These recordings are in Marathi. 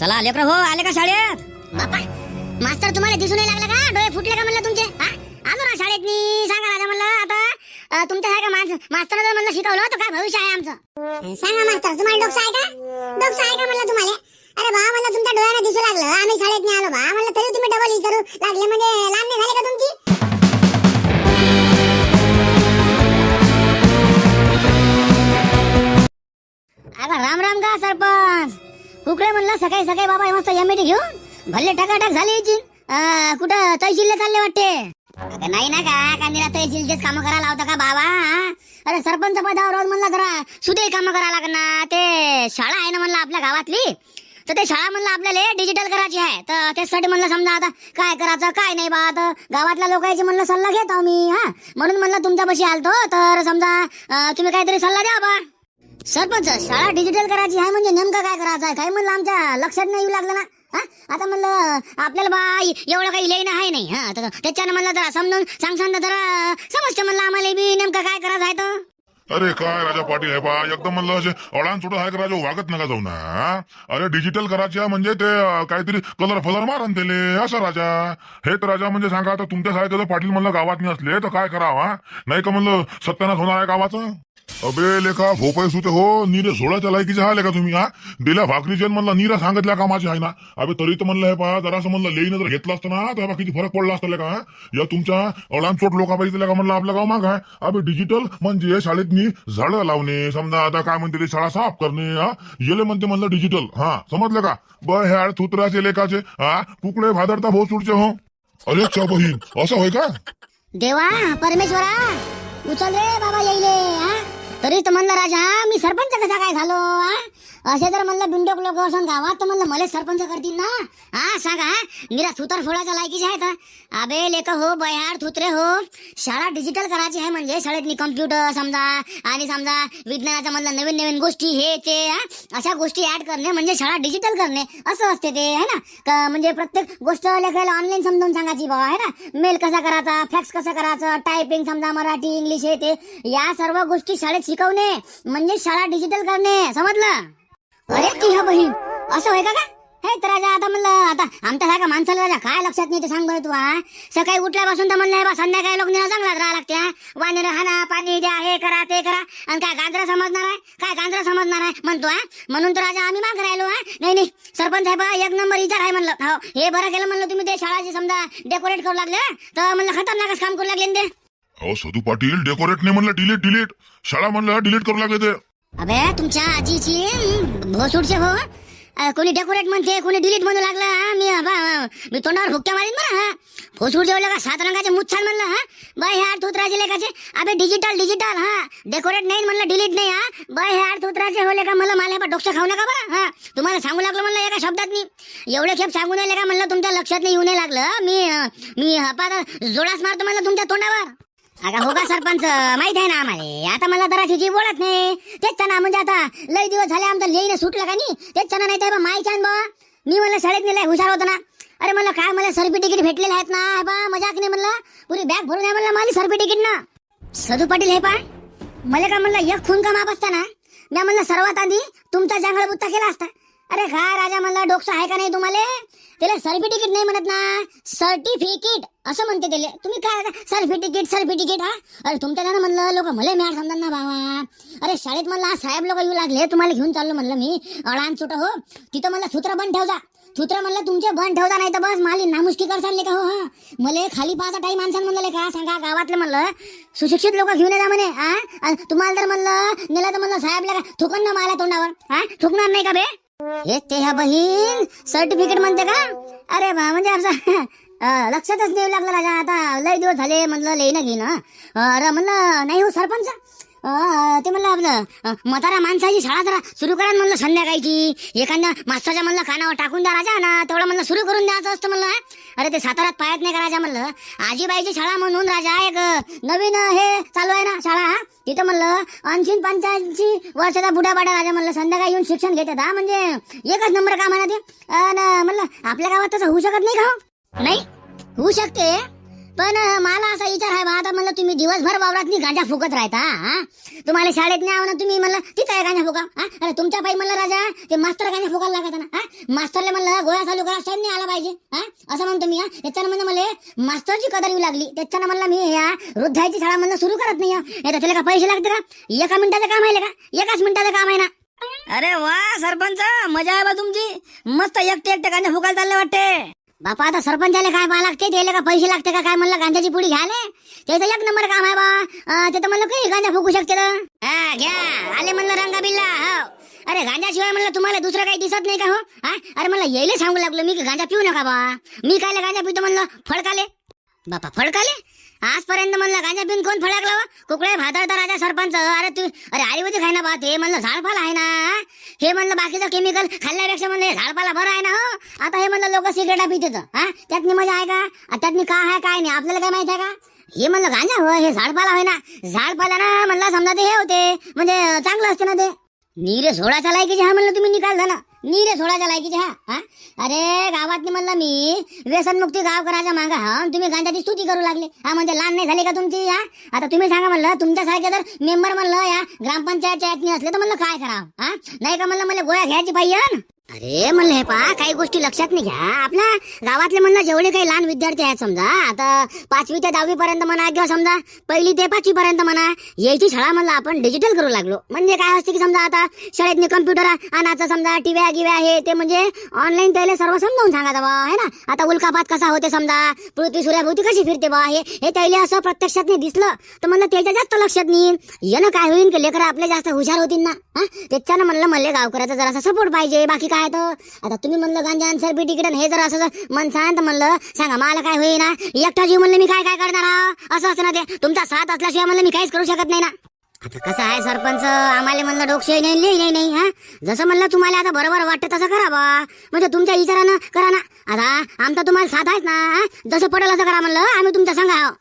चला लेकर हो, आले का शाळेत? बापा मास्तर तुम्हाला दिसून नाही लागला का? डोळे फुटले का म्हणलं तुमचे? हा आलो ना शाळेत मी. सांगा राजा म्हणलं आता तुमच्या आहे का मास्तर जर म्हणलं शिकवलं तर काय भविष्य आहे आमचं? सांगा मास्तर तुम्हाला डोकं आहे का? डोकं आहे का म्हणलं तुम्हाला? अरे बा म्हणलं तुमच्या डोळ्याने दिसू लागलं, आम्ही शाळेत नाही आलो बा म्हणलं, तरी तुम्ही डबल विचारू लागले म्हणजे लहान नाही झाले का तुमची? अगं राम राम का सरपंच? कुकडे म्हणलं सकाळी सकाळी बाबा मस्त एमएटी घेऊन भल्ले टकाटक झाली याची. कुठं तहसीलला चालले वाटते? अगं नाही ना का निरा तहसीलचेच कामं करायला लावता का बाबा? अरे सरपंच पदावर रोज म्हणलं जरा सुदे कामं करायला लागणार. ते शाळा आहे ना म्हणलं आपल्या गावातली, तर ते शाळा म्हणलं आपल्याला डिजिटल करायची आहे. तर त्यासाठी म्हणलं समजा आता काय करायचं काय नाही बा, तर गावातल्या लोकांची म्हणलं सल्ला घेत आहो मी. म्हणून म्हणलं तुमच्यापाशी आलतो, तर समजा तुम्ही काहीतरी सल्ला द्या बा. सरपंच शाळा डिजिटल करायची आहे म्हणजे नेमकं काय करायचं आहे काय म्हणलं आमच्या लक्षात नाही येऊ लागलं ना. आता म्हणलं आपल्याला बा एवढं काही लिहिणं आहे नाही. तर त्याच्यानं म्हणलं जरा समजून सांगसान तर जरा समजतं म्हणलं आम्हाला बी नेमकं काय करायचं आहे. तर अरे काय राजा पाटील आहे बा, एकदम म्हणलं असे अडाण सुद्धा आहे का राजा, वागत नका जाऊ ना. अरे डिजिटल करायची आहे म्हणजे ते काहीतरी कलर फलर मारन त्याले असं राजा. हे तर राजा म्हणजे सांगा आता तुमच्या सारखं पाटील म्हणलं गावात नाही असले तर काय करावं? नाही का म्हणलं सत्यानाश होणार आहे गावाचं. अबे लेखा भोपाई सुते हो, नीरे सोळाच्या लायकीचे आले का तुम्ही? दिल्या भाकरीचे म्हणलं नीरा सांगितल्या कामाची आहे ना. अबे तरी तर म्हणलं हे पहा जरासं म्हणलं लेईनं जर घेतलं असतं ना तर किती फरक पडला असता का? या तुमच्या अडाणचोट लोकांपाहिजे का म्हणलं आपलं गाव माग आहे. अबे डिजिटल म्हणजे शाळेत झाडं लावणे, समजा आता काय म्हणते ते शाळा साफ करणे, येले म्हणते म्हणलं डिजिटल. समजलं का? ह्या थुत्राचे लेखाचे कुकडे भादरता भो सुडचे हो. अरे चा बहीण असं होय का? देवा परमेश्वरा उचल रे बाबा येईले. तरी तर म्हणलं राजा मी सरपंच कसा काय झालो? असे जर म्हणलं बिंडोक लोक असं गावात तर म्हणलं मला सरपंच करतील ना. सांगा निरा थुतर फोडायच्या लायकीचे आहेत. अबे लेक हो बयार थुत्रे हो, शाळा डिजिटल करायची आहे म्हणजे शाळेत कम्प्युटर समजा आणि समजा विज्ञानाच्या म्हणलं नवीन नवीन गोष्टी हे ते अशा गोष्टी ऍड करणे म्हणजे शाळा डिजिटल करणे असं असते ते आहे ना. म्हणजे प्रत्येक गोष्ट लेखायला ऑनलाईन समजावून सांगायची बाबा आहे ना. मेल कसा करायचा, फॅक्स कसं करायचं, टायपिंग समजा मराठी इंग्लिश हे ते या सर्व गोष्टी शाळेत शिकवणे म्हणजे शाळा डिजिटल करणे. समजलं? अरे ती हा बहीण असं होय का? हे तर राजा आता म्हणलं आता आमच्या सारखा माणसाला राजा काय लक्षात नाही ते सांग बरं तू. सकाळी उठल्यापासून तर म्हणलं बा संध्याकाळी लोक चांगलाच राहा लागत्या. वानेर हाना पाणी द्या हे करा ते करा आणि काय गांजरा समजणार आहे? काय गांजरा समजणार आहे म्हणतो. म्हणून तर राजा आम्ही माग राहिलो. नाही सरपंच आहे बा एक नंबर विचार आहे म्हणलं. हो हे बरं केलं म्हणलं तुम्ही ते शाळाची समजा डेकोरेट करू लागले तर म्हणलं खतरनाकच काम करू लागले ते. अहो सदू पाटील डेकोरेट नाही म्हणलं डिलीट शाळा म्हणलं डिलीट करू लागले ते. अबे तुमच्या आजीची भोसूडचे हो, कोणी डेकोरेट म्हणते कोणी डिलीट म्हणू लागलं. मी तोंडावर हुक्क्या मारीन बरं. भोसूडचे होले का 7 रंगाचे मुच्छान म्हणलं. बाय हे आठ थुत्राचे लेखाचे. अबे डिजिटल डेकोरेट नाही म्हणलं डिलीट नाही. बाय हे आठ थुत्राचे होले का मला डोकं खाऊ नका बरं. तुम्हाला सांगू लागलो म्हणलं एका शब्दात मी एवढे खेप सांगू नाही का म्हणलं तुमच्या लक्षात नाही येऊ नाही लागलं. मी जोडास मारतो म्हणलं तुमच्या तोंडावर. अगं हो का सरपंच माहित आहे ना आम्हाला. आता मला जरा तिची बोलत नाही तेच ना. म्हणजे आता लय दिवस झाले आमचं लेईनं सुटलं का नाही तेच ना. नाही तर माई छान बा मी मला शाळेत नेलाय हुशार होतो ना. अरे मला काय मला सर्टिफिकेट भेटलेले आहेत ना बा, मजाक नाही म्हणलं. पुरी बॅग भरून आहे म्हणलं मला सर्टिफिकेट ना. सदू पाटील हे पा मला का म्हणलं एक खून का माप असता ना मी म्हणलं सर्वात आधी तुमचा जांगळ बुत्ता केला असता. अरे काय राजा म्हणलं डोकं आहे का नाही तुम्हाला? त्याला सर्टिफिकेट नाही म्हणत ना, सर्टिफिकेट असं म्हणते त्याला. तुम्ही काय सर्टिफिकेट अरे तुमच्या त्यानं म्हणलं लोक मला मॅड समजा ना बाबा. अरे शाळेत म्हणलं साहेब लोक येऊ लागले तुम्हाला घेऊन चाललो म्हणलं मी अडाण छोट हो. तिथं म्हणलं सूत्र बंद ठेवजा. सूत्र म्हणलं तुमचे बंद ठेवता नाही तर बस माली नामुष्की करसाल का हो. मला खाली पाहायचा टाईम माणसानं म्हणलं का सांगा गावातलं म्हणलं सुशिक्षित लोक घेऊन येता म्हणे. तुम्हाला जर म्हणलं नेलं तर म्हणलं साहेबला का थुकन ना मला तोंडावर. थुकणार नाही का बे? हे ते ह्या बहीण सर्टिफिकेट म्हणते का? अरे बा म्हणजे असं लक्षातच नाही लागलं राजा. आता लय दिवस झाले म्हणलं लेईनं घेणं. अरे म्हणलं नाही हो सरपंच ते म्हणलं आपलं म्हातारा माणसाची शाळा जरा सुरू करा म्हणलं संध्याकाळची. एखाद्या मास्तरच्या म्हणलं कानावर टाकून द्या राजा ना तेवढं म्हणलं सुरू करून द्यायचं असतं म्हणलं. अरे ते साताऱ्यात पायात नाही का राजा म्हणलं आजीबाईची शाळा म्हणून राजा एक नवीन हे चालू आहे ना शाळा. तिथं म्हणलं 80-85 वर्षाचा बुढाबाडा राजा म्हणलं संध्याकाळी येऊन शिक्षण घेतात. म्हणजे एकच नंबर काम आहे ना ते. म्हणलं आपल्या गावात तसं होऊ शकत नाही का? नाही होऊ शकते पण मला असा विचार आहे बा, आता म्हणलं तुम्ही दिवसभर वावरात गांजा फुकत राहता हा? तुम्हाला शाळेत नाही ना तुम्ही म्हणलं तिथं आहे गांजा फुका हा? अरे तुमच्या पायी म्हणलं राजा ते मास्तर गांजा फुकायला लागत ना हा? मास्तरले म्हणलं गोळ्या चालू करा टाइम नाही आला पाहिजे हा? असं म्हणतो मी. त्याच्यानं म्हणलं मला मास्तरची कदर येऊ लागली. त्याच्यानं म्हणलं मी या वृद्धाची शाळा म्हणलं सुरू करत नाही. नाही त्याला का पैसे लागते का? 1 मिनिटाचं काम आहे का? 1 मिनिटाचं काम आहे ना. अरे वा सरपंच, मजा आहे बा तुमची. मस्त एकटे एकटे गांजा फुकायला चालले वाटते. बापा आता सरपंचाला काय बा लागते, त्याला का पैसे लागते का काय म्हणलं गांजाची पुडी घ्याले? त्याचं 1 नंबर काम आहे बा. ते तर म्हणलं काही गांजा फुकू शकते ना. हा घ्या, आले म्हणलं रंगा बिल्ला. हो अरे गांजाशिवाय म्हणलं तुम्हाला दुसरं काही दिसत नाही का हो हा? अरे म्हणलं यायला सांगू लागलो मी की गांजा पिऊ नका बा. मी कायले गांजा पितो म्हणलं? फडकाले बापा फडकाले. आजपर्यंत म्हणलं गांजा पिऊन कोण फडकला व? कुकडे भादरता राजा सरपंच. अरे आयुर्वेदिक आहे ना बा, ते म्हणलं झाडपाल आहे ना. हे म्हणलं बाकीचं केमिकल खाल्ल्यापेक्षा म्हणलं हे झाडपाला बरं आहे ना. हो आता हे म्हणलं लोक सिगरेटा पितात हा? त्यातनी मजा आहे का? त्यातनी काय आहे काय नाही आपल्याला काय माहित आहे का? हे म्हणलं गांजा हो, हे झाडपाला होय ना. झाडपाला ना म्हणलं समजा ते हे होते म्हणजे चांगलं असते ना ते. नीरे सोडाच्या लायकीचे हा म्हणलं तुम्ही निकाल झाला. नीरे सोडाच्या लायकीचे हा? अरे गावातनी म्हणलं मी व्यसनमुक्ती गाव करायचा मागा हा, तुम्ही गांजाची स्तुती करू लागले हा? म्हणजे लहान नाही झाली का तुमची हा? आता तुम्ही सांगा म्हणलं तुमच्यासारखे जर मेंबर म्हणलं या ग्रामपंचायतच्या यातनी असले तर म्हणलं काय करावं हा? नाही का म्हणलं मला गोळ्या घ्यायची पाहिजे. अरे म्हणलं हे पहा काही गोष्टी लक्षात नाही घ्या. आपल्या गावातले म्हणलं जेवढे काही लहान विद्यार्थी आहेत समजा आता 5वी ते 10वी पर्यंत म्हणा किंवा समजा 1ली ते 5वी पर्यंत म्हणा याची शाळा म्हणलं आपण डिजिटल करू लागलो. म्हणजे काय असते की समजा आता शाळेतनी कम्प्युटर आणायचं समजा टीव्या गिव्या हे ते म्हणजे ऑनलाईन त्याला सर्व समजावून सांगायचं बा है ना. आता उल्कापात कसा होते समजा, पृथ्वी सूर्याभोवती कशी फिरते बा हे त्याला असं प्रत्यक्षात नाही दिसलं तर म्हणलं त्याच्या जास्त लक्षात नाही. यानं काय होईल की लेकरं आपले जास्त हुशार होतील ना हा? त्याच्यानं म्हणलं मला गावकऱ्याचा जरासा सपोर्ट पाहिजे. बाकी काय तर आता तुम्ही म्हणलं गांजा आन्सर बी तिकीट हे जर असं म्हणसान तर म्हणलं सांगा मला काय होईल ना. एकटा जीव म्हणलं मी काय काय करणार हा? असं असं ना ते तुमचा साथ असल्याशिवाय म्हणलं मी काहीच करू शकत नाही ना. आता कसं आहे सरपंच, आम्हाला म्हणलं डोकशाही नाही हा? जसं म्हणलं तुम्हाला आता बरोबर वाटतं तसं करा बा. म्हणजे तुमच्या विचारानं करा ना. आता आमचा तुम्हाला साथ आहेत ना हा? जसं पडेल असं करा म्हणलं, आम्ही तुमच्या संग आहो.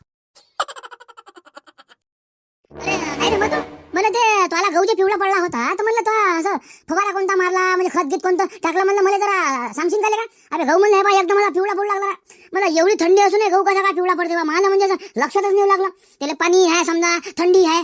अरे नाही रे मधू, मला ते तुला गहूचा पिवळा पडला होता तर म्हणलं तो असं फवारा कोणता मारला म्हणजे खत गीत कोणतं टाकलं म्हणलं मला जरा सांगशील का? अरे गहू म्हणलं हे बा एकदम मला पिवळा पडू लागला. मला एवढी थंडी असून गहू कसा काय पिवळा पडते बा? मला म्हणजे असं लक्षातच नाही लागलं. त्याला पाणी आहे समजा, थंडी आहे,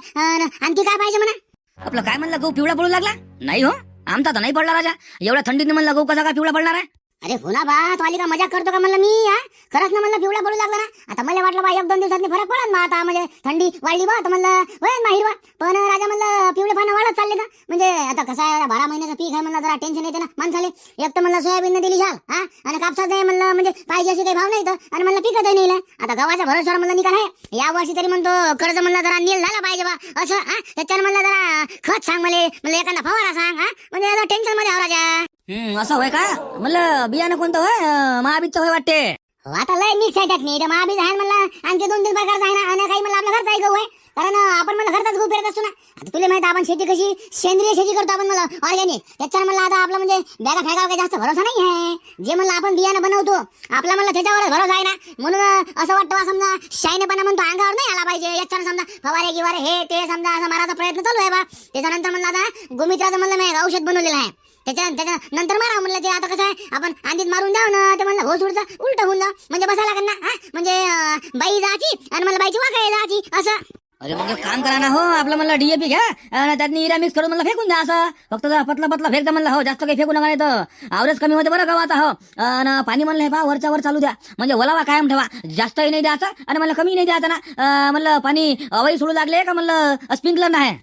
आणखी काय पाहिजे म्हणा? आपलं काय म्हणलं गहू पिवळा पडू लागला? नाही हो, आमचा तर नाही पडला राजा. एवढ्या थंडीने म्हणलं गहू कसा काय पिवळा पडणार आहे? अरे हो ना बा, तो आली का मजाक करतो का म्हणलं मी हा? खरंच ना म्हणलं पिवळा पडू लागला ना. आता मला वाटलं बा 1-2 दिवसांनी फरक पडत ना आता म्हणजे थंडी वाढली बा तर म्हणलं होय ना हिरवा. पण राजा म्हणलं पिवळे पानं वाढत चालले का? म्हणजे आता कसं आहे 12 महिन्याचं पीक आहे म्हणलं जरा टेन्शन येते ना माणसाले. एक तर म्हणलं सोयाबीन दिली शाल हा आणि कापसात नाही म्हणलं म्हणजे पाहिजे असे काही भाव नाही तर आणि म्हणलं पिकत नाही. आता गव्हाच्या भरोश्यावर म्हणलं निकाल आहे या वर्षी तरी म्हणतो कर्ज म्हणलं जरा नील झाला पाहिजे बा असं हा. त्याच्यानं म्हणलं जरा खत सांग म्हणलं एखादा फवारा सांग हा. म्हणजे टेन्शन मध्ये आहो राजा. असं होय का? म्हणलं बियाणं कोणतं होय? महाबीजचं होय वाटते. आता लय मिक्स आहे त्यात नाही तर महाबीज आहे म्हणलं आणखी 2-3 प्रकारचा आहे ना. आणि काही म्हणलं आपला घरचा आहे गहू आहे कारण आपण म्हणलं घरचाच गहू पेरत असतो ना. आता तुला माहिती आपण शेती कशी सेंद्रिय शेती करतो आपण म्हणलं ऑर्गॅनिक. त्याच्यावर म्हणलं आता आपलं म्हणजे बॅगा फेकावर काही जास्त भरोसा नाही आहे. जे म्हणलं आपण बियाणं बनवतो आपला म्हणलं त्याच्यावर भरोसा आहे ना. म्हणून असं वाटतं बा समजा शायनेपणा म्हणतो अंगावर नाही आला पाहिजे. याच्यानं समजा फवारे गिवारे हे ते समजा असं मारायचा प्रयत्न चालू आहे बा. त्याच्यानंतर म्हणलं आता गोमित्राचं म्हणलं मी औषध बनवलेलं आहे. त्याच्यानंतर मारा म्हणलं ते आता कसं आहे आपण आंधीत मारून जाऊ ना ते म्हणलं हो सोडचं उलट होऊन जा म्हणजे बसायला लागेल ना हा. म्हणजे बाई जायची आणि मला बाईची वाकाय जायची असं. अरे म्हणजे काम करा ना हो, आपलं म्हणलं डीएपी घ्या आणि त्यात इरा मिक्स करून म्हणलं फेकून द्या. असं फक्त पतला पतला फेकता म्हणलं हो, जास्त काही फेकू नका नाही तर आवरेज कमी होते बरं गव्हाचा हो. आणि पाणी म्हणलं हे पहा वरच्या वर चालू द्या म्हणजे ओलावा कायम ठेवा. जास्तही नाही द्यायचं आणि म्हणलं कमी नाही द्यायचं ना. म्हणलं पाणी अवई सोडू लागले का म्हणलं स्प्रिंकलर नाही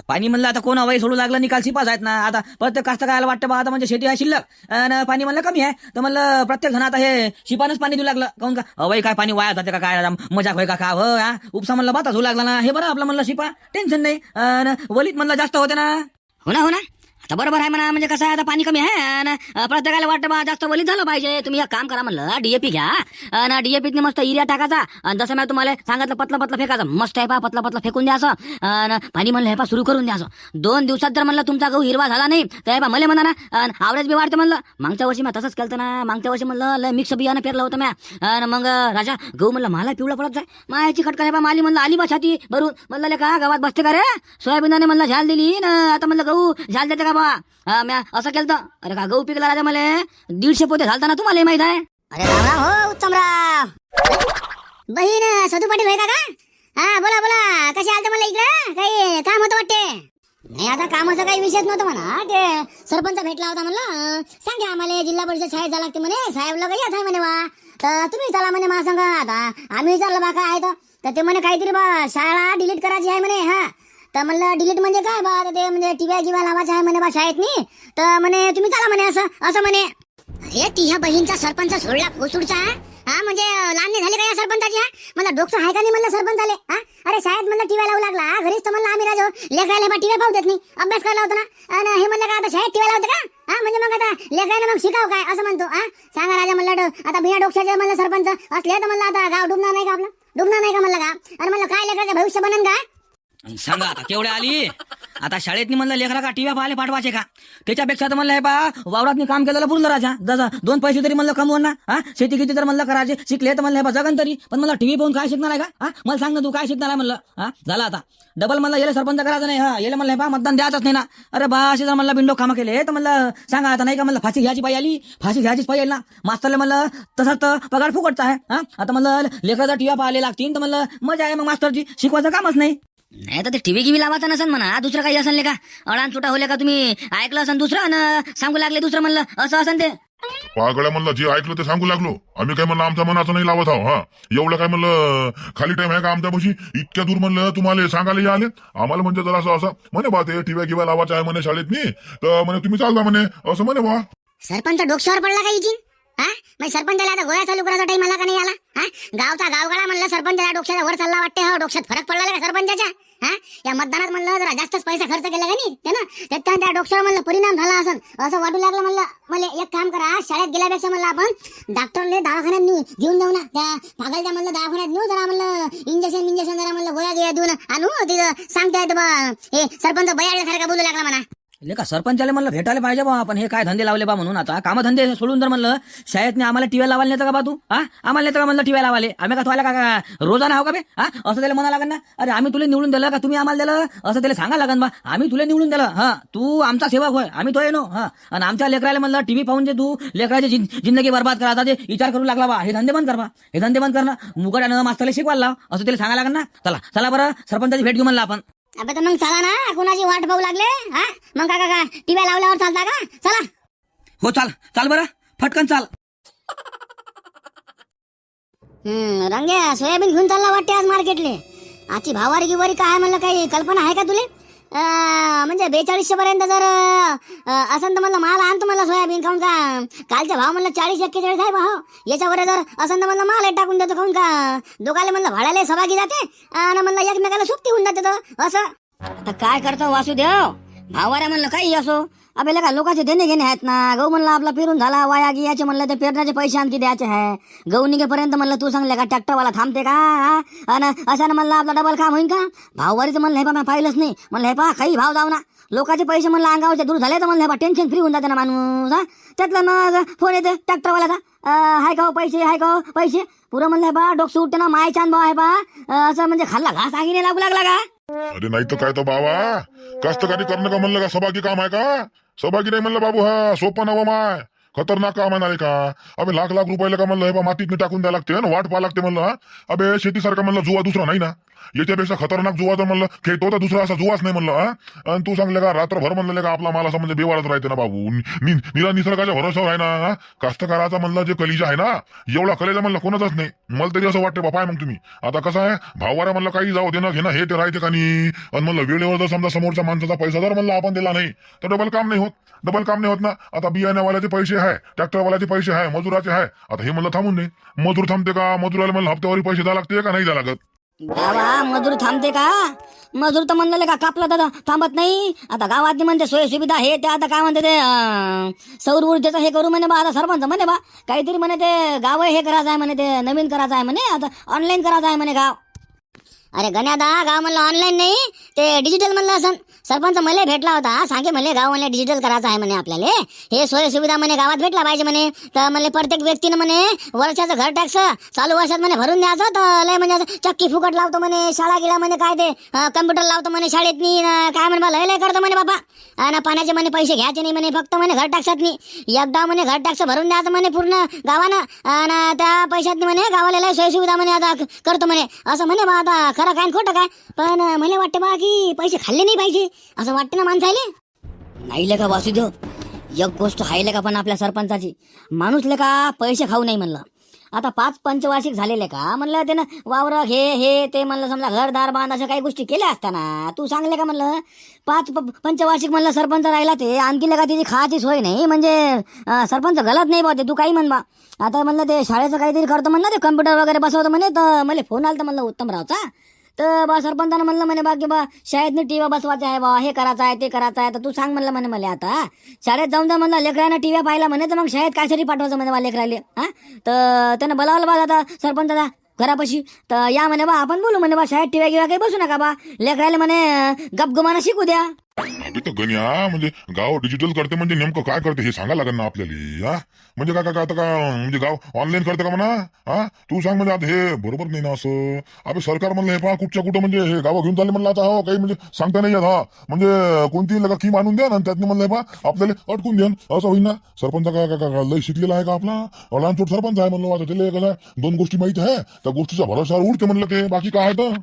पाणी म्हणलं आता कोण अवई सोडू लागलं निकाल शिपास आहेत ना. आता प्रत्येक कास्तकाराला वाटतं बा आता म्हणजे शेती आहे शिल्लक आणि पाणी म्हणलं कमी आहे तर म्हणलं प्रत्येक जण आता हे शिपानच पाणी देऊ लागलं. काऊन का अवई काय पाणी वाया जाते का काय मजाक होय का का हो हा? उपसा म्हणलं बाताच होऊ लागला ना. हे बरं आपलं म्हणलं शिपा टेन्शन नाही. वलीत म्हणलं जास्त होते ना. हो ना. आता बरोबर आहे म्हणा. म्हणजे कसं आहे आता पाणी कमी आहे आणि प्रत्येकाला वाटतं बा जास्त वलीत झालं पाहिजे. तुम्ही एक काम करा म्हणलं डीएपी घ्या आणि डीएपीतनी मस्त युरिया टाकायचा आणि जसं मी तुम्हाला सांगितलं पतला पतला फेकायचं मस्त आहे पा पतला पतला फेकून द्यायचं आणि पाणी म्हणलं हे पा सुरू करून द्यायचं. 2 दिवसात जर म्हणलं तुमचा गहू हिरवा झाला नाही तर हे पा मला म्हणा ना आवरेज बी वाढते म्हणलं. मागच्या वर्षी मी तसंच केलं ना. मागच्या वर्षी म्हणलं लय मिक्स बियाणं पेरलं होतं म्या आणि मग राजा गहू म्हणलं मला पिवळा पडत जाय मायाची खटका हे पा माली म्हणलं आली बा छाती भरून. म्हणलं का गावात बसते का रे सोयाबीनाने म्हणलं झाल दिली ना. आता म्हणलं गहू झाल देते का बा म्या असं केलं तर. अरे का गहू पिकला राजा मला 150 पोते झालता ना तुम्हाला माहित आहे. अरे राम राम हो उत्तमराव. बहीण सदू पाटील होय का? हा बोला बोला, कसे आलते मला इकडं? काही काम होतं वाटते? नाही आता कामाचा काही विषयच नव्हता म्हणा, ते सरपंच भेटला होता म्हणलं सांगा आम्हाला जिल्हा परिषद शाळेत जायला लागते म्हणे, साहेब लोक येत आहे म्हणे बा, तर तुम्ही चला म्हणे मा सांगा. आता आम्ही विचारलं बा काय आहे तर ते म्हणे काहीतरी बा शाळा डिलीट करायची आहे म्हणे. हा तर म्हणलं डिलीट म्हणजे काय बा, तर ते म्हणजे टीव्या गिव्या लावायचं आहे म्हणे बा शाळेत नी, तर म्हणे तुम्ही चला म्हणे असं म्हणे. अरे तिच्या बहीणचा सरपंच सोडला फोसूडचा. हा म्हणजे लहान नाही झाले का या सरपंचाची? हा मला डोकं आहे का नाही म्हणलं सरपंच आले. हा अरे शाळेत म्हणलं टीव्या लावू लागला, घरीच तर म्हणलं आम्ही राजो लेकरायला बा टीव्या पाहू देत नाही, अभ्यास करायला होता ना, आणि हे म्हणलं का आता शाळेत टीव्या लावते का? हा म्हणजे मग आता लेकरायला मग शिकाव काय असं म्हणतो. हा सांगा राजा म्हणलं आता बिया डोक्याचे म्हणलं सरपंच असले तर म्हणलं आता गाव डुबणार नाही का आपलं? डुबणार नाही का म्हणलं का? आणि म्हणलं काय लेकराचं भविष्य बनन का? सांगा आता केवढे आली आता शाळेत म्हणलं लेकरा का टीव्या पाहिले पाठवायचे का? त्याच्यापेक्षा तर म्हणलं हे बा वावरात काम केलेलं पुरलं राजा, जसा 2 पैसे तरी म्हणलं कमवून ना. हा शेती किती तर म्हणलं करायचे, शिकले तर म्हणलं हे बा जगन तरी, पण मला टीव्ही पाहून काय शिकणार आहे का? हा मला सांग ना तू काय शिकणार आहे म्हणलं. हा झालं आता डबल म्हणलं याला सरपंच करायचं नाही, हा याला म्हणलं हे बा मतदान द्यायचंच नाही ना. अरे बा असे जर म्हणलं बिंडो कामं केले तर म्हणलं सांगा आता नाही का म्हणलं फाशी घ्यायची पाहिजे आली, फाशी घ्यायचीच पाहिजे ना. मास्तरला म्हणलं तसाच तर पगार फुकटचा आहे. हा आता म्हणलं लेकराचा टीव्या पाहायला लागतील तर म्हणलं मजा आहे मग मास्तरची, शिकवायचं कामच नाही. नाही तर ते टीव्ही गिव्ही लावायचं नसेल म्हणा, दुसरं काही असेल का? अडाण सुटा होले का तुम्ही ऐकलं असेल दुसरं आणि सांगू लागले दुसरं म्हणलं असं असेल ते. पागळ्या म्हणलं जे ऐकलं ते सांगू लागलो आम्ही, काय म्हणलं आमच्या मनाचं नाही लावत आहो. हा एवढं काय म्हणलं खाली टाइम आहे का आमच्यापाशी? इतक्या दूर म्हणलं तुम्हाला सांगायला आले आम्हाला, म्हणजे जरा असं म्हणे बा ते टीव्या गिव्या लावायचं आहे म्हणे शाळेत मी, तर म्हणे तुम्ही चालता म्हणे असं म्हणे बा. सरपंच डोक्यावर पडला का इजिन? हा मग सरपंचाला आता गोळ्या चालू करायचा टाइम आला का नाही आला? हा गावचा गावगाडा म्हणलं सरपंचाला डोक्याचा वर चालला वाटते, हा डोक्यात फरक पडला का सरपंचाच्या? हा या मतदानात म्हणलं जरा जास्तच पैसा खर्च केला का नाही त्यानं, त्या डोक्यावर म्हणलं परिणाम झाला असेल असं वाटू लागलं. म्हणलं मला एक काम करा, शाळेत गेल्यापेक्षा म्हणलं आपण डॉक्टरले दवाखान्यात घेऊन जाऊ ना, त्या पागलच्या म्हणलं दवाखान्यात नेऊ जरा, म्हणलं इंजेक्शन जरा म्हणलं गोळ्या गिळ्या देऊन आणू, तिथं सांगता येतं बा हे सरपंच बयाडल्यासारखा बोलू लागला म्हणा. का सरपंचाला म्हणलं भेटायला पाहिजे बा आपण, हे काय धंदे लावले बा म्हणून. आता कामधंदे सोडून जर म्हणलं शाळेत आम्हाला टीव्या लावायला नेतं का बा तू? हा आम्हाला नेतं का म्हणलं टीव्या लावाले? आम्ही का तुला का रोजाना हवं का बे? हा असं त्याला म्हणा लागन ना. अरे आम्ही तुला निवडून दिलं का तुम्ही आम्हाला दिलं असं त्याला सांगा लागन बा. आम्ही तुला निवडून दिलं, हा तू आमचा सेवक होय, आम्ही तो येणो. हा आणि आमच्या लेकराला म्हणलं टीव्ही पाहून जे तू लेकराची जिंदगी बरबाद करा ते विचार करू लागला बा. हे धंदे बंद कर बा, हे धंदे बंद कर ना. मुकड्यानं मास्तरला शिकवायला लाव असं त्याला सांगा लागन ना. चला बरं सरपंचाची भेट घेऊ म्हणलं आपण. अबे तर मग चला ना, कुणाची वाट पाहू लागले? हा मग का टीव्या लावल्यावर चालता का? चला हो चाल बरं फटकन चाल. रंग्या सोयाबीन घेऊन चालला वाटते आज मार्केटले. आजची भावारी गिवारी काय म्हणलं, काही कल्पना आहे का तुले? म्हणजे 4200 पर्यंत जर असं तर म्हणलं माल आणतो म्हणलं सोयाबीन, खाऊन का कालचा भाव म्हणलं 40-41 आहे भाव. याच्यावर जर असं तर म्हणलं माल टाकून देतो, खाऊन का दोघाले म्हणलं भाड्याला सभागी जाते आणि म्हणलं एकमेकाला सुट्टी होऊन जाते तर असं. आता काय करतो वासुदेव, भावाऱ्या म्हणलं काही असो, अबे का लोकांचे देणे घेणे आहेत ना. गहू म्हणलं आपला पेरून झाला वाया याचे म्हणलं ते पेरण्याचे पैसे आणखी द्यायचे आहे. गहू निघेपर्यंत म्हणलं तू सांगले का ट्रॅक्टरवाला थांबते का? आणि अशानं म्हणलं आपला डबल काम होईल का? भाववारीचं म्हणलं हे पा मी पाहिलंच नाही, म्हणलं हे पा काही भाव जाऊ ना, लोकांचे पैसे म्हणलं अंगावरचे दूर झाले तर म्हणलं हे पा टेन्शन फ्री होऊन जाते ना माणूस. हा त्यातलं मग फोन येते ट्रॅक्टरवाल्याचा, हाय का पैसे पुरं म्हणलं हे पा डोकं उठते ना, माय छान भाव आहे पा असं, म्हणजे खाल्ला घास आगीने लागू लागला का? अरे नाही तर काय तो बाबा, कष्टकरी करणं का म्हणलं का सभागी काम आहे का? सभागी नाही म्हणलं बाबू, हा सोपं नवं माय खतरनाक काम आहे का? अबे लाख रुपयाला का म्हणलं हे मातीत टाकून द्यायला लागते ना, वाट पाहा लागते म्हणलं. हा अबे शेतीसारखा म्हणलं जुवा दुसरा नाही ना, याच्यापेक्षा खतरनाक जुवा तर म्हणलं खेळतो तर दुसरा असा जुवाच नाही म्हणलं. हा आणि तू सांगले का रात्रभर म्हणलं का आपला माल असं म्हणजे बेवारच राहते ना बाबू, निरा निसर्गाच्या भरोशावर आहे ना. कास्तकाराचा म्हणलं जे कलिजा आहे ना, एवढा कलेजा म्हणलं कोणाचाच नाही. मला तरी असं वाटतं बापाय. मग तुम्ही आता कसं आहे भाववाऱ्या म्हणलं काही जाऊ देणं घेणं हे ते राहते का नाही. आणि म्हणलं वेळेवर जर समजा समोरच्या माणसाचा पैसा जर म्हणलं आपण दिला नाही तर डबल काम नाही होत ना. आता बियाण्यावाल्याचे पैसे आहे, ट्रॅक्टरवाल्याचे पैसे आहे, मजुराचे आहे. आता हे म्हणलं थांबून नाही, मजूर थांबते का? मजुराला म्हणलं हप्त्यावर पैसे द्यावं लागते का नाही द्यावं लागत? बाबा मजूर थांबते का? मजूर तर म्हणलं का कापला दादा थांबत नाही. आता गावात म्हणते सोयी सुविधा हे ते, आता काय म्हणते ते सौर ऊर्जेचं हे करू म्हणे बा. आता सरपंच म्हणे बा काहीतरी म्हणे ते गाव हे करायचं आहे म्हणे, ते नवीन करायचं आहे म्हणे, आता ऑनलाईन करायचं आहे म्हणे गाव. अरे गण्यादा गाव म्हणलं ऑनलाईन नाही, ते डिजिटल म्हणलं असं. सरपंच मला भेटला होता, सांगे मला गाव मला डिजिटल करायचं आहे म्हणे आपल्याला, हे सोय सुविधा म्हणे गावात भेटला पाहिजे म्हणे. तर मला प्रत्येक व्यक्तीनं म्हणे वर्षाचं घर टॅक्स चालू वर्षात म्हणे भरून द्यायचं. तर लय म्हणजे चक्की फुकट लावतो म्हणे, शाळा गिळा म्हणे काय ते कम्प्युटर लावतो म्हणे शाळेत नी, काय म्हणे लय लय करतो म्हणे बाबा. आणि पाण्याचे म्हणे पैसे घ्यायचे नाही म्हणे, फक्त म्हणे घर टॅक्सात नाही, एकदा म्हणे घर टॅक्स भरून द्यायचं म्हणे पूर्ण गावानं, आणि त्या पैशात म्हणे गावाला लय सोय सुविधा म्हणे आता करतो म्हणे. असं म्हणे बा, आता खरं काय खोटं काय, पण मला वाटतं बा की पैसे खाल्ले नाही पाहिजे असं वाटतं ना माणसाले. नाही ले का वासुदेव, एक गोष्ट आहे का पण आपल्या सरपंचाची, माणूस ले का पैसे खाऊ नाही म्हणलं. आता 5 पंचवार्षिक झालेले का म्हणलं त्यानं वावर हे ते म्हणलं समजा घरदार बांध अशा काही गोष्टी केल्या असताना तू सांगले का म्हणलं 5 पंचवार्षिक म्हणलं सरपंच राहिला ते आणखी का तिची खायची सोय नाही म्हणजे सरपंच गलत नाही बा, ते तू काही म्हण बा. आता म्हणलं ते शाळेचं काहीतरी करतो म्हणलं, ते कम्प्युटर वगैरे बसवतं म्हणे. तर मला फोन आला तर म्हणलं उत्तमरावचा, तर बा सरपंचानं म्हणलं म्हणे बा की बा शाळेत टीव्या बसवायच्या आहे बा, हे करायचं आहे ते करायचं आहे. तर तू सांग म्हणलं म्हणे मला, आता शाळेत जाऊन तर म्हणलं लेकरानं टीव्या पाहिला म्हणे, तर मग शाळेत कायसाठी पाठवायचं म्हणे बा लेकराले. हा, तर त्यानं बोलावलं बा आता सरपंचाला घरापाशी, तर या म्हणे बा आपण बोलू म्हणे बा, शाळेत टीव्या गिव्या काही बसू नका बा, लेकराले म्हणे गपगुमानं शिकू द्या. अभि तर गण्या म्हणजे गाव डिजिटल करते म्हणजे नेमकं काय करते हे सांगा लागेल ना आपल्याला. हा, म्हणजे काय काय आता का म्हणजे गाव ऑनलाईन करते का म्हणा. हा, तू सांग म्हणजे आता हे बरोबर नाही ना असं. अबे सरकार म्हणलं हे पहा कुठच्या कुठं म्हणजे हे गावं घेऊन चालले म्हणलं, आता हो काही म्हणजे सांगता नाही येत. हा, म्हणजे कोणती लगा की मानून द्या ना त्यातनं म्हणलं पहा आपल्याला अटकून द्या, असं होईल ना. सरपंच का लय शिकलेला आहे का आपला, लहान छोट सरपंच आहे म्हणलं. आता त्याला कसं 2 गोष्टी माहिती आहे, त्या गोष्टीच्या भरोशावर उडते म्हणलं ते, बाकी काय आहे तर.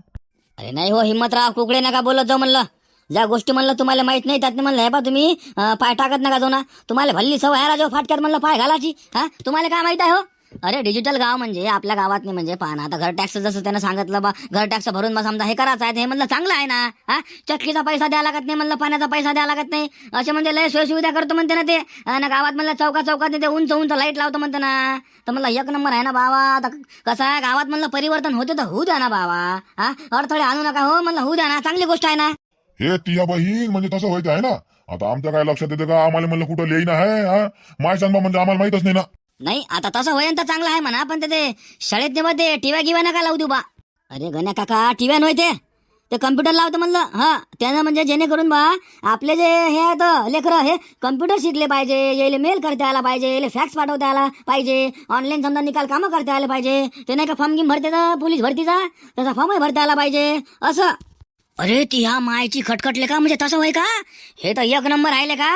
अरे नाही हो हिम्मतराव, कुकडे नका बोलत जाऊ म्हणलं. ज्या गोष्टी म्हणलं तुम्हाला माहित नाही त्यातनं म्हणलं हे बा तुम्ही पाय टाकत नका जाऊ ना. तुम्हाला भल्ली सवय आहे राजा फाटक्यात म्हणलं पाय घालायची. हा, तुम्हाला काय माहित आहे हो. अरे डिजिटल गाव म्हणजे आपल्या गावात नाही म्हणजे पाहा आता घर टॅक्स जसं त्यानं सांगितलं बा, घर टॅक्स भरून बा समजा हे करायचं आहे, हे म्हणलं चांगलं आहे ना. हा, चक्कीचा पैसा द्यावा लागत नाही म्हणलं, पाण्याचा पैसा द्यावा लागत नाही, असे म्हणजे लय सोय सुविधा करतो म्हणते ना ते. आणि गावात म्हणलं चौकात ते उंच उंच लाईट लावतो म्हणते ना. तर म्हणलं 1 नंबर आहे ना बाबा. आता कसं आहे गावात म्हणलं परिवर्तन होते तर होऊ द्या ना बाबा. हा, अडथळे आणू नका हो म्हणलं, होऊ द्या ना, चांगली गोष्ट आहे ना. हे तिया बाई म्हणजे तसं व्हायचं आहे ना. आता आमच्या काय लक्षात येते का, आम्हाला म्हणलं कुठं लिहिणं आहे. माय सांगा म्हणजे आम्हाला माहितच नाही ना. नाही आता तसं होईन तर चांगलं आहे म्हणा, पण ते शाळेत तेव्हा ते टीव्या गिव्या नका लावू देऊ बा. अरे गण्या काका, टीव्या नव्हते ते कम्प्युटर लावतं म्हणलं. हा, त्यानं म्हणजे जेणेकरून बा आपले जे हे आहेत लेकरं हे कम्प्युटर शिकले पाहिजे, यायला मेल करता आला पाहिजे, यायला फॅक्स पाठवता आला पाहिजे, ऑनलाईन समजा निकाल कामं करता आले पाहिजे. ते नाही का फॉर्म गिम भरते तर पोलीस भरतीचा त्याचा फॉर्मही भरता आला पाहिजे असं. अरे ती ह्या मायची खटखटले का म्हणजे तसं होय का, हे तर 1 नंबर राहिले का.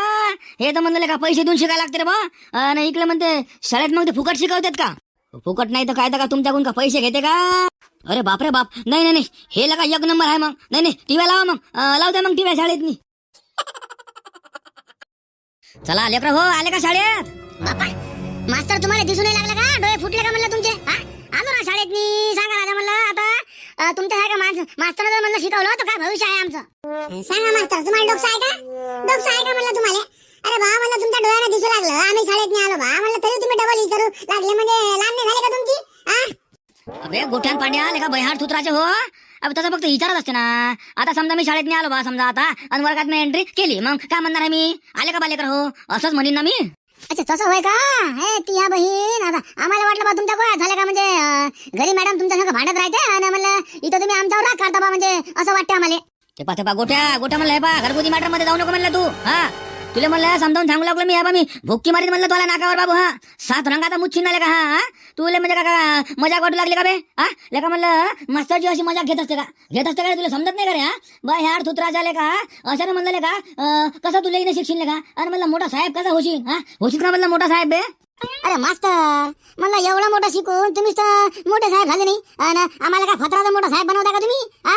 हे तर म्हणले का पैसे देऊन शिकायला लागते रे बा. आणि इकडे म्हणते शाळेत मग ते फुकट शिकवतात का. फुकट नाही तर काय तर का तुमच्याकडून का पैसे घेते का. अरे बापरे बाप, नाही नाही नाही, हे लगा 1 नंबर आहे. मग नाही नाही टीव्या लावा, मग लावू द्या मग टीव्या शाळेत नी. चला लेकर हो, आले का शाळेत. बापा मास्तर तुम्हाला दिसून नाही लागला का, डोळे फुटले का म्हणलं तुमचे. हा, आलो ना शाळेत नी, सांगा राजा म्हणलं आता तुमच्या आहे का मास्तरनं जर म्हणलं शिकवलं तर काय भविष्य आहे आमचं. सांगा मास्तर तुम्हाला डोकं आहे का, डोकं आहे का म्हणलं तुम्हाला. अरे बा म्हणलं तुमच्या डोळ्यानं दिसू लागलं, आम्ही शाळेत नाही आलो बा म्हणलं, तरी तुम्ही डबल विचारू लागले म्हणजे लहान नाही झाले का तुमची. अबे गोठ्यान पाणी आले का बहिहार सूत्राचे हो. अब तसं फक्त विचारत असते ना. आता समजा मी शाळेत नाही आलो बा समजा आता, आणि वर्गात मी एंट्री केली, मग काय म्हणणार आहे मी, आले का बालेकर हो असंच म्हणीन ना मी. अच्छा तसं होय का. हे ती ह्या बहीण, आता आम्हाला वाटलं बा तुमच्या गोळ्या झाल्या का, म्हणजे घरी मॅडम तुमच्या संग भांडत राहते आणि म्हणलं इथं तुम्ही आमच्यावर राग काढता बा, म्हणजे असं वाटतं आम्हाला. ते पा गोठ्या म्हणलं हे पा घरगुती मॅटर मध्ये जाऊ नको म्हणलं तू. हा, तुला म्हणलं समजावून सांगू लागलो मी, हे बा मी भुक्की मारीत म्हणलं तुला नाकावर बाबू. हा, 7 रंगाचा मुच्छिन झाले का. हा, तुला म्हणजे का मजाक वाटू लागली का बे. हा, लेका म्हणलं मास्तरची अशी मजाक घेत असते का तुला समजत नाही का रे. हा बा ह्यार थुत्रा झाले का अशाने म्हणलं का कसं तुला इथे शिक्षण का, आणि म्हणलं मोठा साहेब कसा होशील. हा, होशील का म्हणलं मोठा साहेब बे. अरे मास्तर म्हणलं एवढं मोठं शिकून तुम्हीच तर मोठे साहेब झाले नाही, आणि आम्हाला काय फत्राचा मोठा साहेब बनवता का तुम्ही. हा,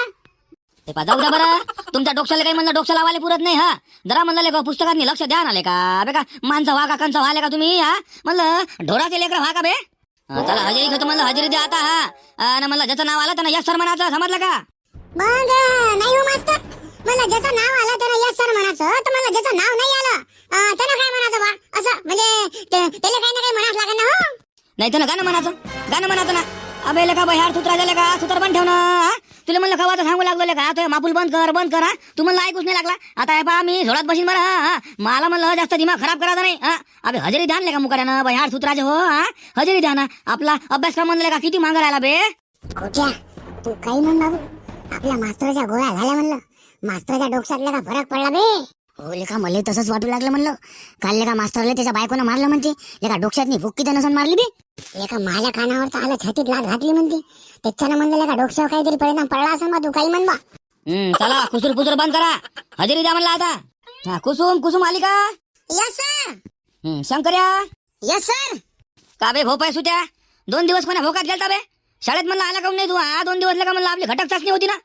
ते पा जाऊ द्या बरं, तुमच्या डोक्याला काही म्हणलं डोक्या लावायला पुरत नाही. हा, जरा म्हणलं का पुस्तकात लक्ष द्या ना का बे, का माणसं व्हा का कंचा व्हाले का तुम्ही. हा, म्हणलं ढोराचे लेकर व्हा का बे. चला हजेरी घेतो म्हणलं, हजेरी द्या आता. हा, आणि म्हणलं ज्याचं नाव आलं त्यांना यश सर म्हणायचं, समजलं का. मग नाही हो मास्तर, मला ज्याचं नाव आलं त्याला यश सर म्हणायचं, तर मला ज्याचं नाव नाही आलं त्याला काय म्हणायचं बा, असं म्हणजे त्याला काही ना काही म्हणाच लागेल ना. हो नाही तर गाणं म्हणायचं ना. अबे लेका बहिहार सूत्रा झाले का, सूत्र पण ठेव ना. तुला म्हणलं खवाचं सांगू लागलो का, तो मापूल बंद कर. हा, तू म्हणलं ऐकूच नाही लागला. आता हे पहा मी झोळात बसीन बरं. हा, मला म्हणलं जास्त दिमाग खराब करायचा नाही. हा, अबे हजेरी द्या ना का मुकाड्यानं बहिहार सूत्राचे हो. हा, हजेरी द्या ना. आपला अभ्यासक्रम म्हणलं का किती मागं राहिला बे. खोट्या तू काही म्हण बाबू, आपल्या मास्तरच्या गोळ्या झाल्या म्हणलं, मास्तरच्या डोक्यातल्या का फरक पडला बे. हो लेका मला तसंच वाटू लागलं म्हणलं. काल लेका मास्तरले त्याच्या बायकोनं मारलं म्हणते. लेका डोक्यातनी भुक्की तर नसून मारली बी. एका माझ्या कानावर तर आलं छातीत लाट घातली म्हणते. त्याच्यानं म्हणलं का डोक्यावर काहीतरी परिणाम पडला असं मग तू काही म्हण बा. चला कुसूर कुसूर बंद करा. हजेरी द्या म्हणलं आता. हा, कुसुम कुसुम आली का? Yes sir. शंकर्या यस सर. का बे भोपाय सुट्या 2 दिवस कोणा भोकात गेलता बे? शाळेत म्हणलं आला काऊन नाही तू? 2 दिवस लेका म्हणलं आपली घटक चाचणी होती ना.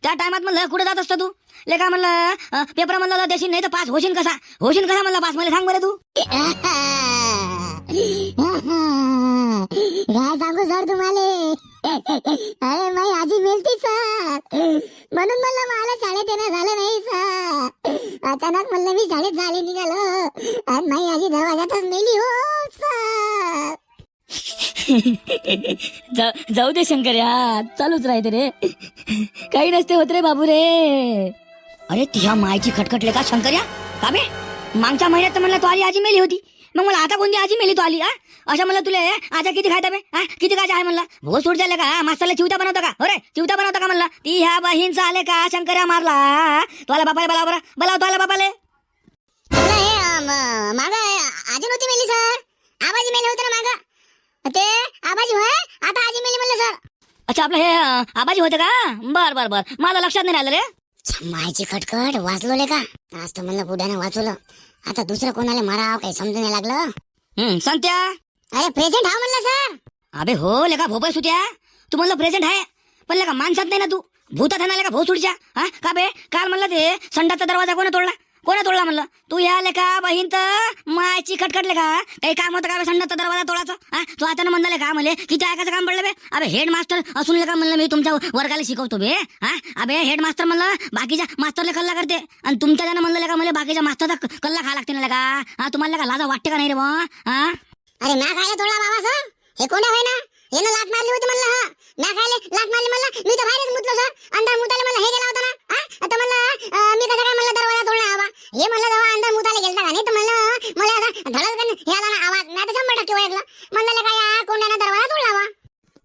त्या टायमात म्हणलं कुठे जात असतो तू? लेका म्हणलं पेपर म्हणलं देशील नाही तर पास होशील कसा म्हणलं पास मला सांग बरं तू. काय सांगू सर तुम्हाला. अरे माझी आजी मेलती सर, म्हणून म्हणलं मला शाळेत येणं झालं नाही सर. अचानक म्हणलं मी शाळेत झाले निघालो आणि माझी आजी दरवाजातच मेली हो सर. जाऊ दे शंकर्या, चालूच राहते रे. काही नसते होत रे बाबू रे. अरे तुझ्या मायची खटखटले का शंकर्या? का बे मागच्या महिन्यात तर म्हणलं तू आली आजी मेली होती, मग मला आता कोणती आजी मेली तू आली? अशा म्हणलं तुले आजा किती खायता बे? किती काय आहे म्हणलं? भो सोड झाले का? मास्तरला चिवता बनवता का? अरे चिवता बनवता का म्हणलं? ती ह्या बहीणचा आले का शंकर्या मारला? तुला बापाले बोलाव तुला बापाले. माग आजी नव्हती मेली सर, आबाजी मेले होते ना माग. ते आबाजी होय, आता आजी मेली म्हणलं सर. अच्छा आपलं हे आबाजी होते का? बर बर बर, मला लक्षात नाही राहिलं रे. मायची खटखट वाचलो ले का? आज तर म्हणलं पुढ्यानं वाचवलं. आता दुसरं कोणाला मारावं काही समजून नाही लागलं. सांगत्या अरे प्रेझेंट हा म्हणलं सर. अबे हो लेका भोपाय सुट्या, तू म्हणलं प्रेझेंट आहे पण लेका माणसात नाही ना तू, भूतात आहे ना लेका भोसुडच्या. का बे काल म्हणलं ते संडाचा दरवाजा कोणा तोडला म्हणलं? तू या लेका बहीण तर मायची खटखटले का? काही काम होतं का बे संडाचा दरवाजा तोडायचं? तू आता म्हणलं का मला किती ऐकायचं काम पडलं बे? अबे हेड मास्टर असून लेका म्हणलं मी तुमच्या वर्गाला शिकवतो बे. अबे हेड मास्टर म्हणलं बाकीच्या मास्तरला कल्ला करते आणि तुमच्या त्यानं म्हणलं लेका मला बाकीच्या मास्तरचा कल्ला खा लागते ना लेका. तुम्हाला लेका लाजा वाटते का नाही रे मग? अरे ना खायला तोडला बाबा सर, हे कोणा होय ना? यानं लाट मारली होती म्हणलं. ना खायला लाट मारली म्हणलं, मी तर बाहेरच मुतलो सर. अंदर मुताले म्हणलं हे गेला होता ना. आता म्हणलं मी कसं काय म्हणलं दरवाजा तोडला बाबा? हे म्हणलं जेव्हा अंदर मुताले गेलता का नाही तर म्हणलं मला आता धडक हे आला ना आवाज, मी आता 100% ओळखलं. म्हणलं काय या कोंड्यानं दरवाजा तोडला बा.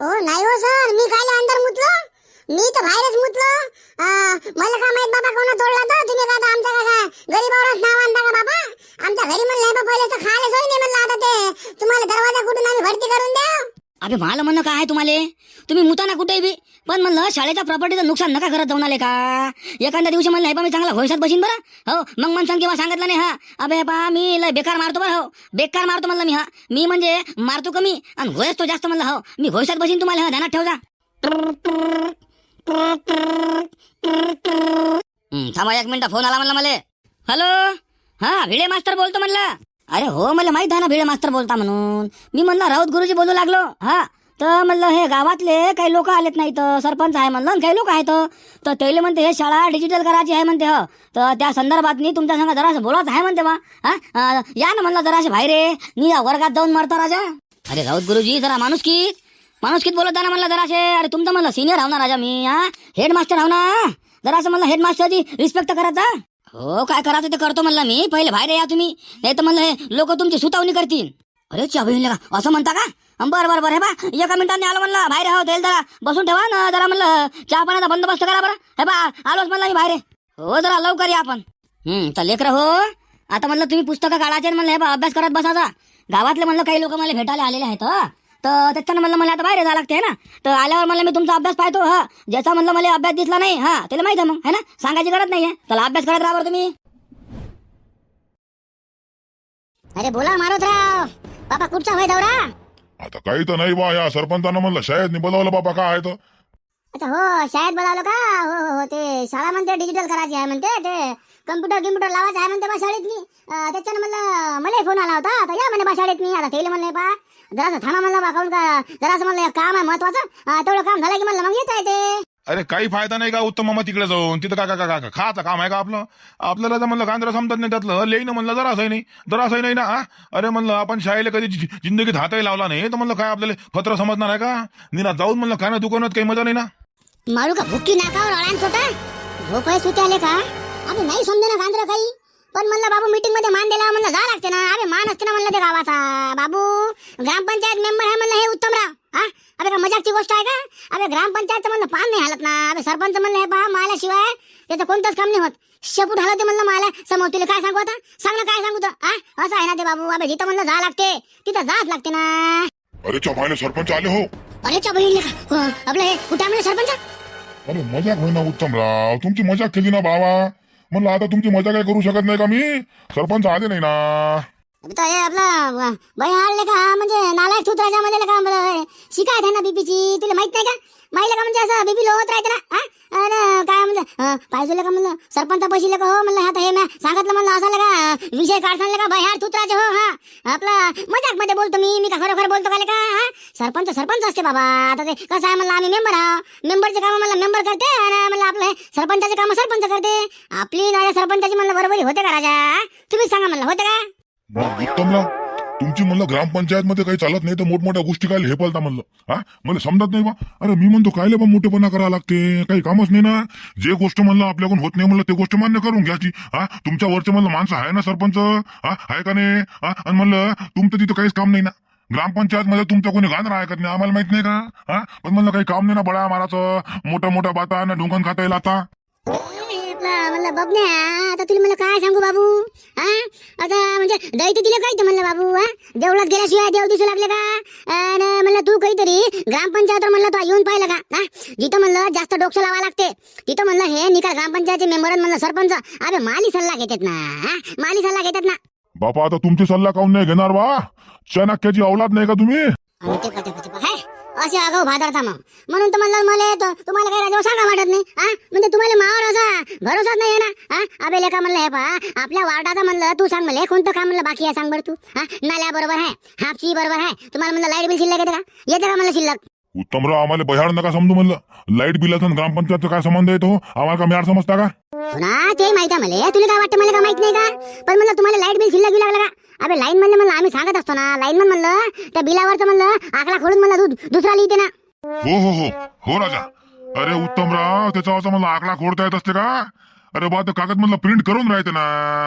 ओ नाही हो सर, मी काय अंदर मुतलो? मी तर बाहेरच मुतलो. मला का माहित बाबा कोणा तोडला तर? तुम्ही का आमच्या काय गरीबावरच नाव आणता का बाबा? आमच्या घरी म्हणलं बाबा पहिले तर खायला सोय नाही म्हणलं. आता ते तुम्हाला दरवाजा कुठून आम्ही भरती करून द्या. अबे मला म्हणणं काय आहे तुम्हाला, तुम्ही मुताना कुठे बी पण म्हणलं शाळेच्या प्रॉपर्टीचं नुकसान नका करत जाऊन आले का? एखाद्या दिवशी म्हणलं हे बा मी चांगला भविष्यात बसीन बरं. हो मग म्हणसान किंवा सांगितलं नाही. अबे बा मी लय बेकार मारतो बरं. हो बेकार मारतो म्हणलं मी म्हणजे मारतो कमी आणि होयच तो जास्त म्हणलं. हो मी भविष्यात बसीन तुम्हाला ध्यानात ठेव जा. थांबा 1 मिनिट, फोन आला म्हणलं मला. हॅलो भिडे मास्तर बोलतो म्हणलं. अरे हो मला माहित आहे ना भिडे मास्तर बोलता म्हणून. मी म्हणलं राऊत गुरुजी बोलू लागलो. तर म्हणलं हे गावातले काही लोक आलेत नाही तर सरपंच आहे म्हणलं, काही लोक आहेत तर त्याला म्हणते हे शाळा डिजिटल करायची आहे म्हणते. तर त्या संदर्भात मी तुमच्या संग जरासं बोलायचं आहे म्हणते बा. या ना म्हणलं जराशे बाहेर मी या वर्गात जाऊन मरतो राजा. अरे राऊत गुरुजी जरा माणुसकीत बोलत जा ना म्हणलं जराशे. अरे तुमचं म्हणलं सिनियर हाव ना राजा मी. हेड मास्टर हाव ना, जरासं म्हणलं हेड मास्टरची रिस्पेक्ट करत जा. हो काय करायचं ते करतो म्हणलं मी. पहिले बाहेर या तुम्ही, नाही तर म्हणलं हे लोक तुमची सुतावणी करतील. अरे चा बहिणीला असं म्हणता का? बरं हे बा 1 मिनिटांनी आलो म्हणलं बाहेर. हो तेल जरा बसून ठेवा ना, जरा म्हणलं चहा पाण्याचा बंदोबस्त करा बरं. हे बा आलोच म्हणलं मी बाहेर. हो जरा लवकर या आपण. तर लेकर हो आता म्हणलं तुम्ही पुस्तकं काढायचे म्हणलं हे बा अभ्यास करत बसायचा. गावातले म्हणलं काही लोक मला भेटायला आलेले आहेत तर त्याच्यानं म्हणलं मला आता बाहेर जावं लागते ना. तर आल्यावर म्हणलं मी तुमचा अभ्यास पाहतो. ज्याचा म्हणलं मला अभ्यास दिसला नाही त्याला माहिती आहे मग है ना, सांगायची गरज नाहीये. त्याला अभ्यास करत राहा तुम्ही. अरे बोला मारुतराव, बाबा कुठचा होय दौरा? आता काही तर नाही बा, या सरपंचानं म्हणलं शाळेत बोलावलं बाबा. काय आहे तर अच्छा हो शाळेत बोलावलं का? हो ते शाळा म्हणते डिजिटल करायची आहे म्हणते, ते कम्प्युटर लावायचं आहे म्हणते बा शाळेतनी. त्याच्यानं म्हणलं मला फोन आला होता तर या म्हणे बा शाळेतनी. आता तेल म्हणले बा जरासं थांबा म्हणलं बा, काऊन का जरासं म्हणलं काम आहे महत्वाचं, तेवढं काम झालं की म्हणलं मग येत आहे ते. अरे काही फायदा नाही का उत्तम मामा तिकडे जाऊन? तिथं का खायचं काम आहे का आपलं? आपल्याला जर म्हणलं गांजरा समजत नाही त्यातलं लेईन म्हणलं जरासही नाही ना. अरे म्हणलं आपण शाळेला कधी जिंदगीत हातही लावला नाही तर म्हणलं काय आपल्याला पत्र समजणार आहे का? निना जाऊन म्हणलं खाणं दुकानात काही मजा नाही ना. मारू का भुक्की नाकावर अळान छोटा झोपाय सुते आले का? अबे नाही समजे ना गांजरा काही, पण म्हणलं बाबू मीटिंग मध्ये मान दिला म्हणलं जा लागते ना. अरे मान असते ना म्हणलं ते गावाचा. बाबू ग्रामपंचायत मेंबर आहे म्हणलं हे उत्तमराव. अबे का मजाकची गोष्ट आहे का? अबे ग्रामपंचायतचं म्हणलं पान नाही हालत ना. अबे सरपंच म्हणलं हे पहा माल्याशिवाय त्याचं कोणतंच काम नाही होत. शेपूट हालत म्हणलं माल्या समोर. तुला काय सांगू आता? सांग ना काय सांगू तर? असं आहे ना ते बाबू. अबे जिथं म्हणलं जा लागते तिथं जाच लागते ना. अरे चव्हाणे सरपंच आले हो. अरे च्या बहिणीला का आपलं हे कुठं आहे म्हणलं सरपंच? अरे मजाक होईना उत्तमराव, तुमची मजाक केली ना बाबा. म्हणलं आता तुमची मजा काय करू शकत नाही का मी? सरपंच आले नाही ना. अबे तर हे आपलं बाई हाडले का म्हणजे नालायक थुत्राच्या मध्ये का मला शिकायत आहे ना बीपीची. तुला माहित नाही का? माहिती का म्हणजे असं बीपी लो होत राहते ना. अरे काय म्हणलं पाहिजे का म्हणलं सरपंच पैसे का हो म्हणलं. आता हे मी सांगितलं म्हणलं असं का विषय काढताना का बाई हाड थुत्राचे हो. आपला मजाक मध्ये बोलतो मी का खरोखर बोलतो का? सरपंच सरपंच असते बाबा. आता ते कसं आहे म्हणलं आम्ही मेंबर आहोत. मेंबरचे काम म्हणलं मेंबर करते आणि म्हणलं आपलं सरपंचाचे काम सरपंच करते. आपली राजा सरपंचाची म्हणलं बरोबरी होते का राजा? तुम्हीच सांगा म्हणलं होते का? उत्तमराव, तुमची म्हणलं ग्रामपंचायत मध्ये काही चालत नाही तर मोठमोठ्या गोष्टी काय हेपलता म्हणलं. मला समजत नाही बा. अरे मी म्हणतो कायले बा मोठेपणा करावं लागते? काही कामच नाही ना. जे गोष्ट म्हणलं आपल्याकडून होत नाही म्हणलं ते गोष्ट मान्य करून घ्यायची. तुमच्या वरचे म्हणलं माणसं आहे ना सरपंच, आहे का नाही? आणि म्हणलं तुमचं तिथं काहीच काम नाही ना. ग्रामपंचायत मध्ये तुमचं कोणी गाणं ऐकत नाही, आम्हाला माहित नाही का? पण म्हणलं काही काम नाही ना बळा माराचं. मोठ्या मोठ्या बाता ना ढोंगण खाता येईल आता. म्हणलं बबन्या आता तुला म्हणलं काय सांगू बाबू. आता म्हणजे दैत्य दिलं काय म्हणलं बाबू. देवळात गेल्याशिवाय देव दिसू लागले का? आणि म्हणलं तू काहीतरी ग्रामपंचायत म्हणलं तू येऊन पाहिलं का? जिथं म्हणलं जास्त डोकं लावा लागते तिथं म्हणलं हे निकाल ग्रामपंचायतचे मेंबर म्हणलं सरपंच अरे माली सल्ला घेतात ना. माली सल्ला घेतात ना. बापा आता तुमची सल्ला काऊन नाही घेणार बा? चाणक्याची औलाद नाही का तुम्ही? असे आगाऊ भादरता मग म्हणून तर म्हणलं मला तुम्हाला काही राजावर सांगा वाटत नाही. म्हणजे तुम्हाला मावर असा भरोसाच नाही आहे ना. अबे लेका म्हणलं हे पहा आपल्या वार्डाचा म्हणलं तू सांग मला कोणतं काम म्हणलं बाकी आहे सांग बरं तू. नाल्या बरोबर आहे, हापची बरोबर आहे. तुम्हाला म्हणलं लाईट बिल शिल्लक येते का? येते का म्हणलं शिल्लक? उत्तमराव आम्हाला बहाड नका समजू म्हणलं. लाईट बिलाचा ग्रामपंचायतचा काय संबंध येतो? आम्हाला का मिळाड समजता का? ना ते माहिती आहे मला. तुला काय वाटतं मला का माहित नाही का? पण म्हणलं तुम्हाला लाईट बिल शिल्लक लागलं का? अबे लाईन म्हणलं आम्ही सांगत असतो ना. लाईन म्हणलं त्या बिलावरचं म्हणलं आकडा खोडून म्हणलं दुसरा लिहिते ना. हो हो हो हो राजा. अरे उत्तमराव त्याच्यावरचा मला आकडा खोडता येत असते का? अरे बा कागद म्हणलं प्रिंट करून राहते ना.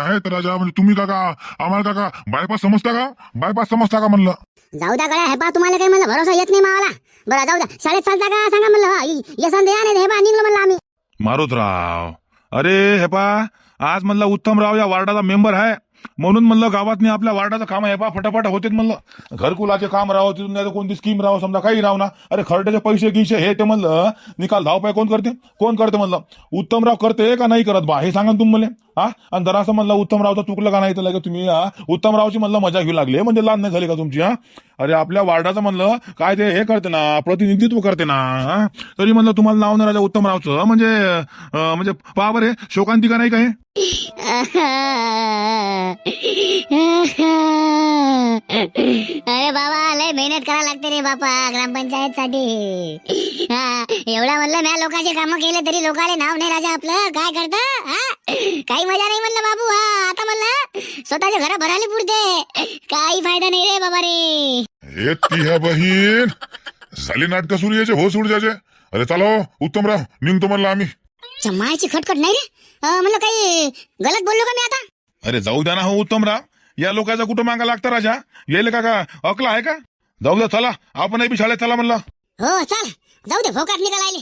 हे तर राजा म्हणजे तुम्ही का आम्हाला का बायपास समजता का? बायपास समजता का म्हणलं? जाऊ द्या गड्या हे पा तुम्हाला काही म्हणलं भरोसा येत नाही मावाला. बरं जाऊ द्या शाळेत चालता का सांगा म्हणलं. यसन द्या नाही हे पा निघलो म्हणलं आम्ही. मारुतराव, अरे हे पा आज म्हणलं उत्तमराव या वार्डाचा मेंबर आहे म्हणून म्हणलं गावात आपल्या वार्डाचं काम आहे पा फटाफट होते म्हणलं. घरकुलाचे काम राहो तिथून नाही कोणती स्कीम राहो समजा काही राहो ना. अरे खर्चाचे पैसे गिसे हे ते म्हणलं निकाल धावपाय कोण करते म्हणलं. उत्तमराव करते का नाही करत बा हे सांगा तुम्ही मला. आणि जरासं म्हणलं उत्तमरावचं चुकलं का नाही तर लगे तुम्ही उत्तमरावची म्हणलं मजा घेऊ लागले म्हणजे लहान नाही झाली का तुमची. अरे आपल्या वार्डाचं म्हणलं काय ते हे करते ना प्रतिनिधित्व करते ना. तरी म्हणलं तुम्हाला नाव नाही राजा उत्तमरावचं म्हणजे पहा बरे शोकांतिका नाही काय? अरे बाबा लय मेहनत करा लागते रे बापा ग्रामपंचायत साठी. एवढा म्हणलं म्या लोकांचे काम केले तरी लोकांना नाव नाही राजा आपलं. काय करता? काही मजा नाही म्हणलं बाबू. आता म्हणलं स्वतःच्या घरा भरायला पुरते काही फायदा नाही रे बाबा रे. हे ती है बहीण झाली नाटक सुरू यायचे हो सोड जायचे. अरे चालो उत्तमराव निघतो म्हणलं आम्ही. मायची खटखट नाही रे. म्हणलं काही गलत बोललो का मी आता? अरे जाऊ द्या ना हो उत्तमराव. या लोकांचा कुठं मागा लागतं राजा? येईल का अकला आहे का? जाऊ द्या चला आपणही बी शाळेत चला म्हणलं. हो चल जाऊ दे भोकात निघाला.